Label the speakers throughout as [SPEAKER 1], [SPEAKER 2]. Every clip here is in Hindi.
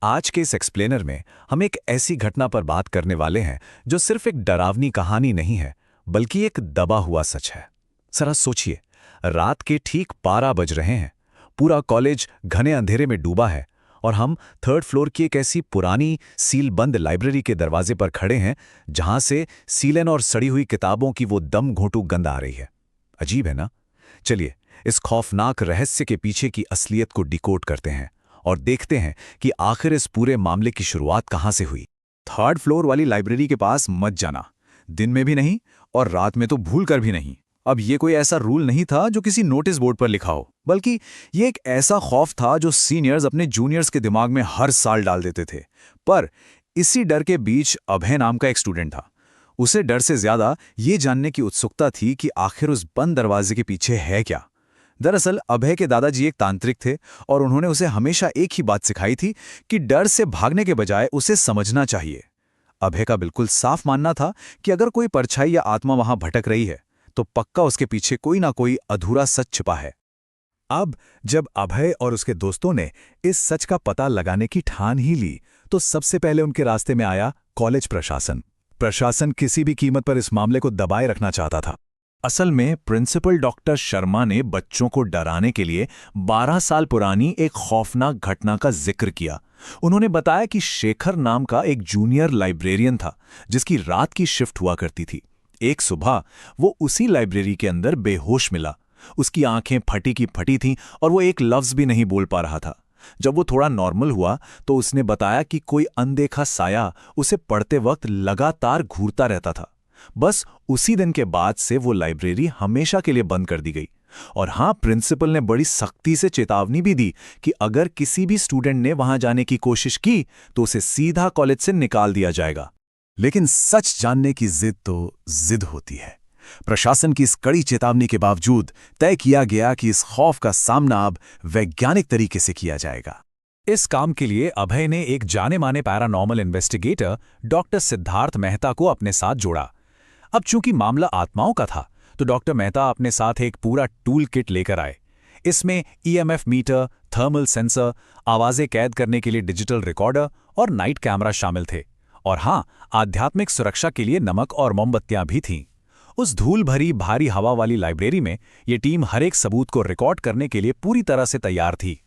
[SPEAKER 1] आज के इस एक्सप्लेनर में हम एक ऐसी घटना पर बात करने वाले हैं जो सिर्फ एक डरावनी कहानी नहीं है, बल्कि एक दबा हुआ सच है। जरा सोचिए, रात के ठीक 12 बज रहे हैं, पूरा कॉलेज घने अंधेरे में डूबा है और हम थर्ड फ्लोर की एक ऐसी पुरानी सील बंद लाइब्रेरी के दरवाजे पर खड़े हैं जहां से सीलन और सड़ी हुई किताबों की वो दम घोंटू गंध आ रही है। अजीब है ना? चलिए इस खौफनाक रहस्य के पीछे की असलियत को डिकोड करते हैं और देखते हैं कि आखिर इस पूरे मामले की शुरुआत कहां से हुई।
[SPEAKER 2] थर्ड फ्लोर वाली लाइब्रेरी के पास मत जाना, दिन में भी नहीं और रात में तो भूल कर भी नहीं। अब ये कोई ऐसा रूल नहीं था जो किसी नोटिस बोर्ड पर लिखा हो, बल्कि ये एक ऐसा खौफ था जो सीनियर्स अपने जूनियर्स के दिमाग में हर साल डाल देते थे। पर इसी डर के बीच अभय नाम का एक स्टूडेंट था। उसे डर से ज्यादा ये जानने की उत्सुकता थी कि आखिर उस बंद दरवाजे के पीछे है क्या। दरअसल अभय के दादाजी एक तांत्रिक थे और उन्होंने उसे हमेशा एक ही बात सिखाई थी कि डर से भागने के बजाय उसे समझना चाहिए। अभय का बिल्कुल साफ मानना था कि अगर कोई परछाई या आत्मा वहां भटक रही है तो पक्का उसके पीछे कोई ना कोई अधूरा सच छिपा है। अब जब अभय और उसके दोस्तों ने इस सच का पता लगाने की ठान ही ली, तो सबसे पहले उनके रास्ते में आया कॉलेज प्रशासन। प्रशासन किसी भी कीमत पर इस मामले को दबाए रखना चाहता था। असल में प्रिंसिपल डॉक्टर शर्मा ने बच्चों को डराने के लिए 12 साल पुरानी एक खौफनाक घटना का जिक्र किया। उन्होंने बताया कि शेखर नाम का एक जूनियर लाइब्रेरियन था जिसकी रात की शिफ्ट हुआ करती थी। एक सुबह वो उसी लाइब्रेरी के अंदर बेहोश मिला। उसकी आंखें फटी की फटी थीं और वो एक लफ्ज भी नहीं बोल पा रहा था। जब वो थोड़ा नॉर्मल हुआ तो उसने बताया कि कोई अनदेखा साया उसे पढ़ते वक्त लगातार घूरता रहता था। बस उसी दिन के बाद से वो लाइब्रेरी हमेशा के लिए बंद कर दी गई। और हां, प्रिंसिपल ने बड़ी सख्ती से चेतावनी भी दी कि अगर किसी भी स्टूडेंट ने वहां जाने की कोशिश की तो उसे सीधा कॉलेज से निकाल दिया जाएगा। लेकिन सच जानने की जिद तो जिद होती है। प्रशासन की इस कड़ी चेतावनी के बावजूद तय किया गया कि इस खौफ का सामना अब वैज्ञानिक तरीके से किया जाएगा। इस काम के लिए अभय ने एक जाने माने paranormal investigator doctor Siddharth Mehta को अपने साथ जोड़ा। अब चूंकि मामला आत्माओं का था तो डॉक्टर मेहता अपने साथ एक पूरा टूल किट लेकर आए। इसमें ईएमएफ मीटर, थर्मल सेंसर, आवाजें कैद करने के लिए डिजिटल रिकॉर्डर और नाइट कैमरा शामिल थे। और हां, आध्यात्मिक सुरक्षा के लिए नमक और मोमबत्तियां भी थीं। उस धूल भरी भारी हवा वाली लाइब्रेरी में ये टीम हर एक सबूत को रिकॉर्ड करने के लिए पूरी तरह से तैयार थी।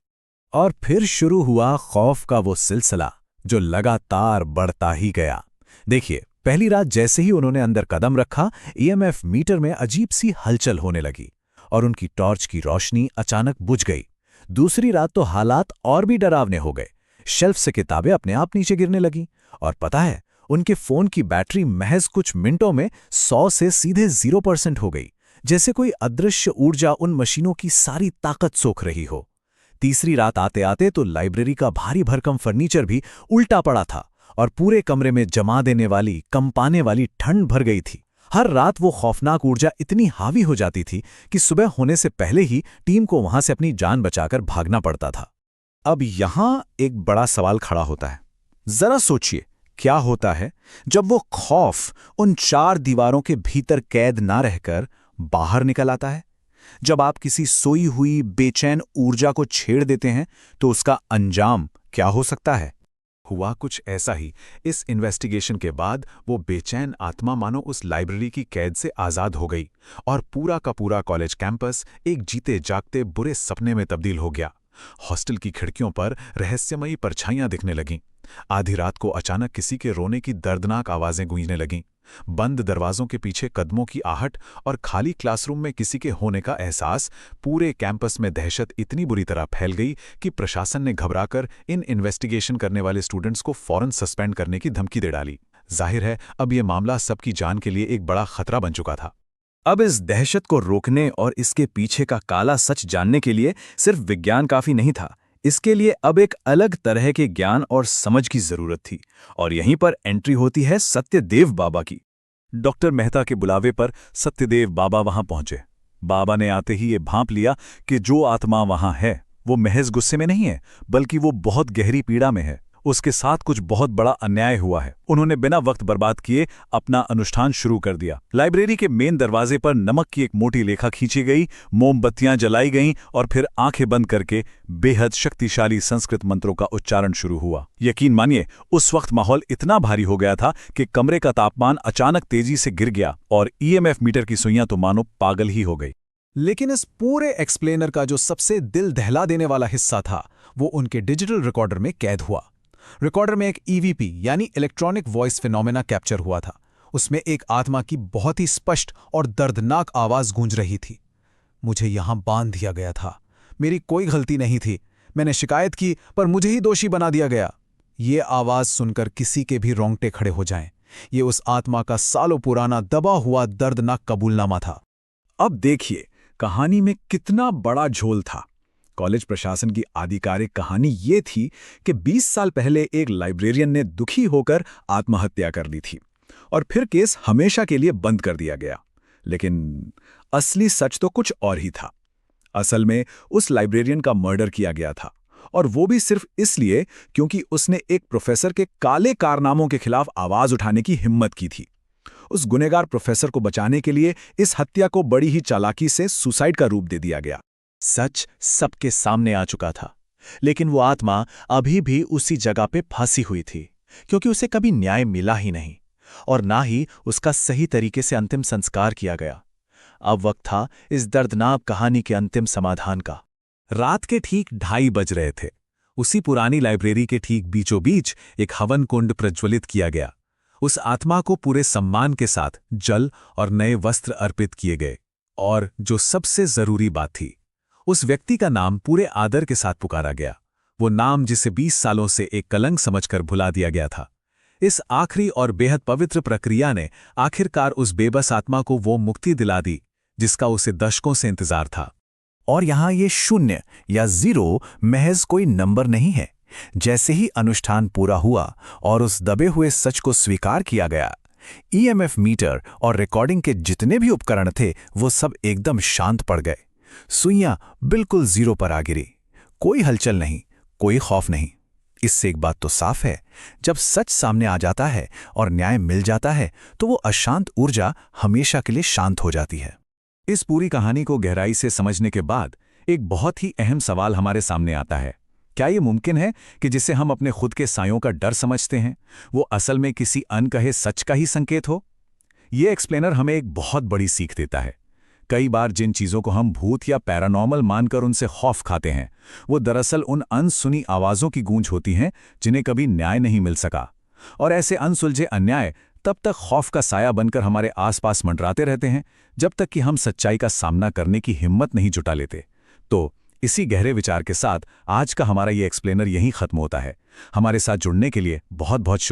[SPEAKER 2] और फिर शुरू हुआ खौफ का वो सिलसिला जो लगातार बढ़ता ही गया। देखिए, पहली रात जैसे ही उन्होंने अंदर कदम रखा, ईएमएफ मीटर में अजीब सी हलचल होने लगी और उनकी टॉर्च की रोशनी अचानक बुझ गई। दूसरी रात तो हालात और भी डरावने हो गए। शेल्फ से किताबें अपने आप नीचे गिरने लगीं और पता है, उनके फोन की बैटरी महज कुछ मिनटों में 100 से सीधे 0% हो गई, जैसे कोई अदृश्य ऊर्जा उन मशीनों की सारी ताकत सोख रही हो। तीसरी रात आते आते तो लाइब्रेरी का भारी भरकम फर्नीचर भी उल्टा पड़ा था और पूरे कमरे में जमा देने वाली, कंपाने वाली ठंड भर गई थी। हर रात वो खौफनाक ऊर्जा इतनी हावी हो जाती थी कि सुबह होने से पहले ही टीम को वहां से अपनी जान बचाकर भागना पड़ता था। अब यहां एक बड़ा सवाल खड़ा होता है। जरा सोचिए, क्या होता है जब वो खौफ उन 4 दीवारों के भीतर कैद ना रहकर बाहर निकल आता है? जब आप किसी सोई हुई बेचैन ऊर्जा को छेड़ देते हैं तो उसका अंजाम क्या हो सकता है? हुआ कुछ ऐसा ही। इस इन्वेस्टिगेशन के बाद वो बेचैन आत्मा मानो उस लाइब्रेरी की कैद से आजाद हो गई और पूरा का पूरा कॉलेज कैंपस एक जीते जागते बुरे सपने में तब्दील हो गया। हॉस्टल की खिड़कियों पर रहस्यमयी परछाइयां दिखने लगीं। आधी रात को अचानक किसी के रोने की दर्दनाक आवाजें गूंजने लगीं। बंद दरवाजों के पीछे कदमों की आहट और खाली क्लासरूम में किसी के होने का एहसास। पूरे कैंपस में दहशत इतनी बुरी तरह फैल गई कि प्रशासन ने घबराकर इन इन्वेस्टिगेशन करने वाले स्टूडेंट्स को फौरन सस्पेंड करने की धमकी दे डाली। जाहिर है, अब यह मामला सबकी जान के लिए एक बड़ा खतरा बन चुका था। अब इस दहशत को रोकने और इसके पीछे का काला सच जानने के लिए सिर्फ विज्ञान काफी नहीं था। इसके लिए अब एक अलग तरह के ज्ञान और समझ की जरूरत थी। और यहीं पर एंट्री होती है सत्यदेव बाबा की। डॉक्टर मेहता के बुलावे पर सत्यदेव बाबा वहां पहुंचे। बाबा ने आते ही ये भांप लिया कि जो आत्मा वहां है वो महज गुस्से में नहीं है, बल्कि वो बहुत गहरी पीड़ा में है। उसके साथ कुछ बहुत बड़ा अन्याय हुआ है। उन्होंने बिना वक्त बर्बाद किए अपना अनुष्ठान शुरू कर दिया। लाइब्रेरी के मेन दरवाजे पर नमक की एक मोटी लेखा खींची गई, मोमबत्तियां जलाई गईं और फिर आंखें बंद करके बेहद शक्तिशाली संस्कृत मंत्रों का उच्चारण शुरू हुआ। यकीन मानिए, उस वक्त माहौल इतना भारी हो गया था कि कमरे का तापमान अचानक तेजी से गिर गया और ईएमएफ मीटर की सुइयां तो मानो पागल ही हो गई।
[SPEAKER 1] लेकिन इस पूरे एक्सप्लेनर का जो सबसे दिल दहला देने वाला हिस्सा था, वो उनके डिजिटल रिकॉर्डर में कैद हुआ। रिकॉर्डर में एक ईवीपी यानी इलेक्ट्रॉनिक वॉइस फिनोमेना कैप्चर हुआ था। उसमें एक आत्मा की बहुत ही स्पष्ट और दर्दनाक आवाज गूंज रही थी। मुझे यहां बांध दिया गया था। मेरी कोई गलती नहीं थी। मैंने शिकायत की पर मुझे ही दोषी बना दिया गया। ये आवाज सुनकर किसी के भी रोंगटे खड़े हो जाएं। ये उस आत्मा का सालों पुराना दबा हुआ दर्दनाक कबूलनामा था।
[SPEAKER 2] अब देखिए, कहानी में कितना बड़ा झोल था। कॉलेज प्रशासन की आधिकारिक कहानी ये थी कि 20 साल पहले एक लाइब्रेरियन ने दुखी होकर आत्महत्या कर ली थी और फिर केस हमेशा के लिए बंद कर दिया गया। लेकिन असली सच तो कुछ और ही था। असल में उस लाइब्रेरियन का मर्डर किया गया था, और वो भी सिर्फ इसलिए क्योंकि उसने एक प्रोफेसर के काले कारनामों के खिलाफ आवाज उठाने की हिम्मत की थी। उस गुनहगार प्रोफेसर को बचाने के लिए इस हत्या को बड़ी ही चालाकी से सुसाइड का रूप दे दिया गया।
[SPEAKER 1] सच सबके सामने आ चुका था, लेकिन वो आत्मा अभी भी उसी जगह पे फंसी हुई थी, क्योंकि उसे कभी न्याय मिला ही नहीं और ना ही उसका सही तरीके से अंतिम संस्कार किया गया। अब वक्त था इस दर्दनाक कहानी के अंतिम समाधान का। रात के ठीक 2:30 बज रहे थे। उसी पुरानी लाइब्रेरी के ठीक बीचों बीच एक हवन कुंड प्रज्वलित किया गया। उस आत्मा को पूरे सम्मान के साथ जल और नए वस्त्र अर्पित किए गए, और जो सबसे जरूरी बात थी, उस व्यक्ति का नाम पूरे आदर के साथ पुकारा गया। वो नाम जिसे 20 सालों से एक कलंक समझकर भुला दिया गया था। इस आखिरी और बेहद पवित्र प्रक्रिया ने आखिरकार उस बेबस आत्मा को वो मुक्ति दिला दी जिसका उसे दशकों से इंतजार था। और यहां ये 0 या 0 महज कोई नंबर नहीं है। जैसे ही अनुष्ठान पूरा हुआ और उस दबे हुए सच को स्वीकार किया गया, ईएमएफ मीटर और रिकॉर्डिंग के जितने भी उपकरण थे वो सब एकदम शांत पड़ गए। सुइयां बिल्कुल 0 पर आ गिरी। कोई हलचल नहीं, कोई खौफ नहीं। इससे एक बात तो साफ है, जब सच सामने आ जाता है और न्याय मिल जाता है तो वो अशांत ऊर्जा हमेशा के लिए शांत हो जाती है। इस पूरी कहानी को गहराई से समझने के बाद एक बहुत ही अहम सवाल हमारे सामने आता है। क्या ये मुमकिन है कि जिसे हम अपने खुद के सायों का डर समझते हैं, वो असल में किसी अनकहे सच का ही संकेत हो? ये एक्सप्लेनर हमें एक बहुत बड़ी सीख देता है। कई बार जिन चीज़ों को हम भूत या पैरानॉर्मल मानकर उनसे खौफ खाते हैं, वो दरअसल उन अनसुनी आवाज़ों की गूंज होती हैं जिन्हें कभी न्याय नहीं मिल सका। और ऐसे अनसुलझे अन्याय तब तक खौफ का साया बनकर हमारे आसपास मंडराते रहते हैं, जब तक कि हम सच्चाई का सामना करने की हिम्मत नहीं जुटा लेते। तो इसी गहरे विचार के साथ आज का हमारा ये एक्सप्लेनर यहीं खत्म होता है। हमारे साथ जुड़ने के लिए बहुत बहुत शुक्रिया।